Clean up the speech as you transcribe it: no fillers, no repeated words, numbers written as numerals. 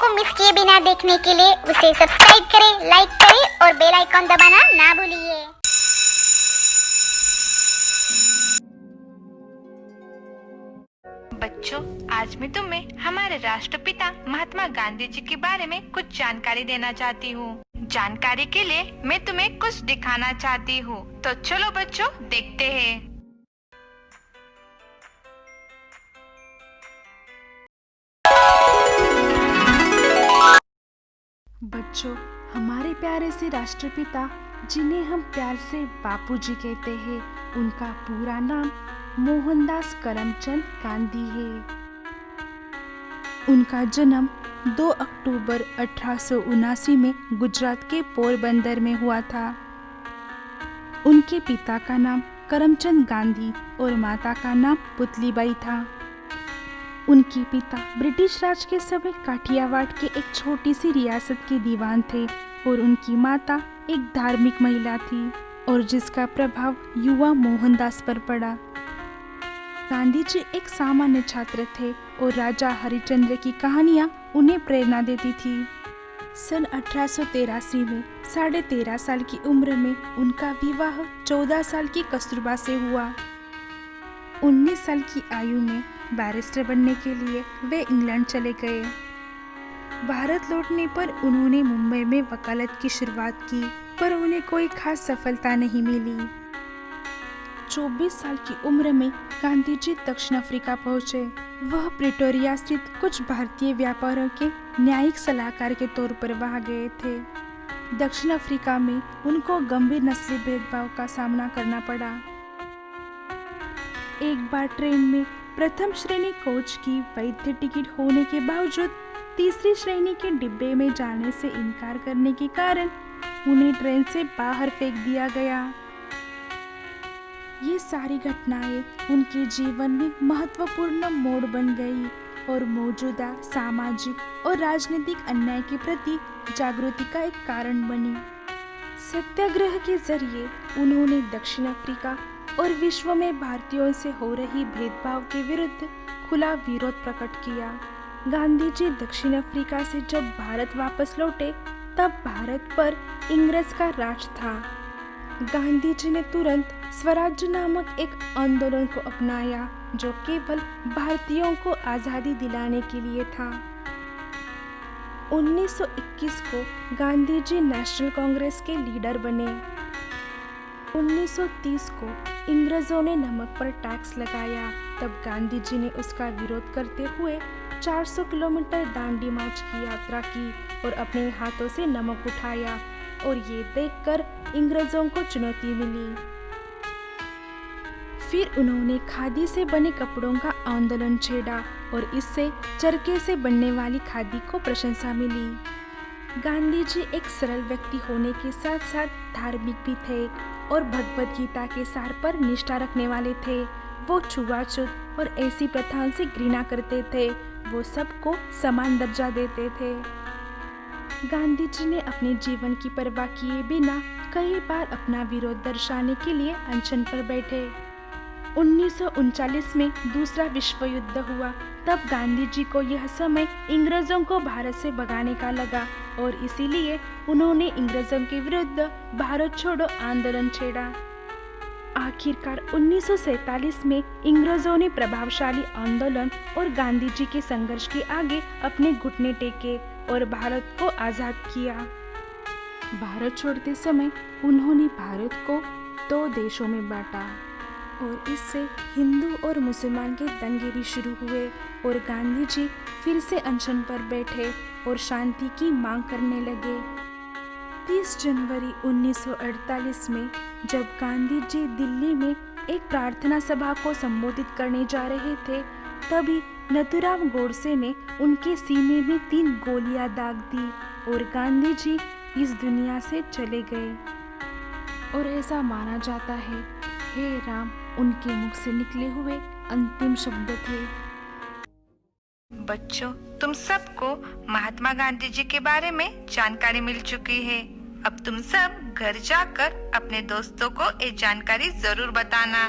को मिस किए बिना देखने के लिए उसे सब्सक्राइब करें, लाइक करें और बेल आइकॉन दबाना ना भूलिए। बच्चों, आज मैं तुम्हें हमारे राष्ट्रपिता महात्मा गांधी जी के बारे में कुछ जानकारी देना चाहती हूँ। जानकारी के लिए मैं तुम्हें कुछ दिखाना चाहती हूँ, तो चलो बच्चों देखते हैं। बच्चों, हमारे प्यारे से राष्ट्रपिता जिन्हें हम प्यार से बापूजी कहते हैं, उनका पूरा नाम मोहनदास करमचंद गांधी है। उनका जन्म 2 अक्टूबर 1879 में गुजरात के पोरबंदर में हुआ था। उनके पिता का नाम करमचंद गांधी और माता का नाम पुतलीबाई था। उनके पिता ब्रिटिश राज के समय काठियावाड़ के एक छोटी सी रियासत के दीवान थे और उनकी माता एक धार्मिक महिला थी और जिसका प्रभाव युवा मोहनदास पर पड़ा। गांधी जी एक सामान्य छात्र थे और राजा हरिश्चंद्र की कहानियां उन्हें प्रेरणा देती थी। सन 1883 में 13.5 साल की उम्र में उनका विवाह 14 साल की कस्तूरबा से हुआ। 19 साल की आयु में बैरिस्टर बनने के लिए वे इंग्लैंड चले गए। भारत लौटने पर उन्होंने मुंबई में वकालत की शुरुआत की, पर उन्हें कोई खास सफलता नहीं मिली। 24 साल की उम्र में गांधी जी दक्षिण अफ्रीका पहुंचे। वह प्रिटोरिया स्थित कुछ भारतीय व्यापारियों के न्यायिक सलाहकार के तौर पर वहां गए थे। दक्षिण अफ्रीका में उनको गंभीर नस्ली भेदभाव का सामना करना पड़ा। एक बार ट्रेन में प्रथम श्रेणी कोच की वैध टिकट होने के बावजूद तीसरी श्रेणी के डिब्बे में जाने से इनकार करने के कारण उन्हें ट्रेन से बाहर फेंक दिया गया। ये सारी घटनाएं उनके जीवन में महत्वपूर्ण मोड़ बन गई और मौजूदा सामाजिक और राजनीतिक अन्याय के प्रति जागृति का एक कारण बनी। सत्याग्रह के जरिए उन्होंने दक्षिण अफ्रीका और विश्व में भारतीयों से हो रही भेदभाव के विरुद्ध खुला विरोध प्रकट किया। गांधी जी दक्षिण अफ्रीका से जब भारत वापस लौटे तब भारत पर इंग्रज का राज था। गांधी जी ने तुरंत स्वराज्य नामक एक आंदोलन को अपनाया जो केवल भारतीयों को आजादी दिलाने के लिए था। 1921 को गांधी जी नेशनल कांग्रेस के लीडर बने। 1930 को इंग्रजों ने नमक पर टैक्स लगाया, तब गांधी जी ने उसका विरोध करते हुए 400 किलोमीटर दांडी मार्च की यात्रा की और अपने हाथों से नमक उठाया और ये देखकर इंग्रजों को चुनौती मिली। फिर उन्होंने खादी से बने कपड़ों का आंदोलन छेड़ा और इससे चरखे से बनने वाली खादी को प्रशंसा मिली। गांधी जी एक सरल व्यक्ति होने के साथ साथ धार्मिक भी थे और भगवद गीता के सार पर निष्ठा रखने वाले थे। वो छुआछूत और ऐसी प्रथाओं से घृणा करते थे। वो सबको समान दर्जा देते थे। गांधी जी ने अपने जीवन की परवाह किए बिना कई बार अपना विरोध दर्शाने के लिए अनशन पर बैठे। 1939 में दूसरा विश्व युद्ध हुआ। तब गांधी जी को यह समय इंग्रजों को भारत से भगाने का लगा और इसीलिए उन्होंने इंग्रजों के विरुद्ध भारत छोड़ो आंदोलन छेड़ा। आखिरकार 1947 में इंग्रजों ने प्रभावशाली आंदोलन और गांधी जी के संघर्ष के आगे अपने घुटने टेके और भारत को आजाद किया। भारत छोड़ते समय उन्होंने भारत को 2 देशों में बांटा और इससे हिंदू और मुसलमान के दंगे भी शुरू हुए और गांधी जी फिर से अनशन पर बैठे और शांति की मांग करने लगे। 30 जनवरी 1948 में जब गांधी जी दिल्ली में एक प्रार्थना सभा को संबोधित करने जा रहे थे, तभी नथुराम गोडसे ने उनके सीने में 3 गोलियां दाग दी और गांधी जी इस दुनिया से चले गए। और ऐसा माना जाता है, हे राम उनके मुख से निकले हुए अंतिम शब्द थे। बच्चों, तुम सबको महात्मा गांधी जी के बारे में जानकारी मिल चुकी है। अब तुम सब घर जाकर अपने दोस्तों को ये जानकारी जरूर बताना।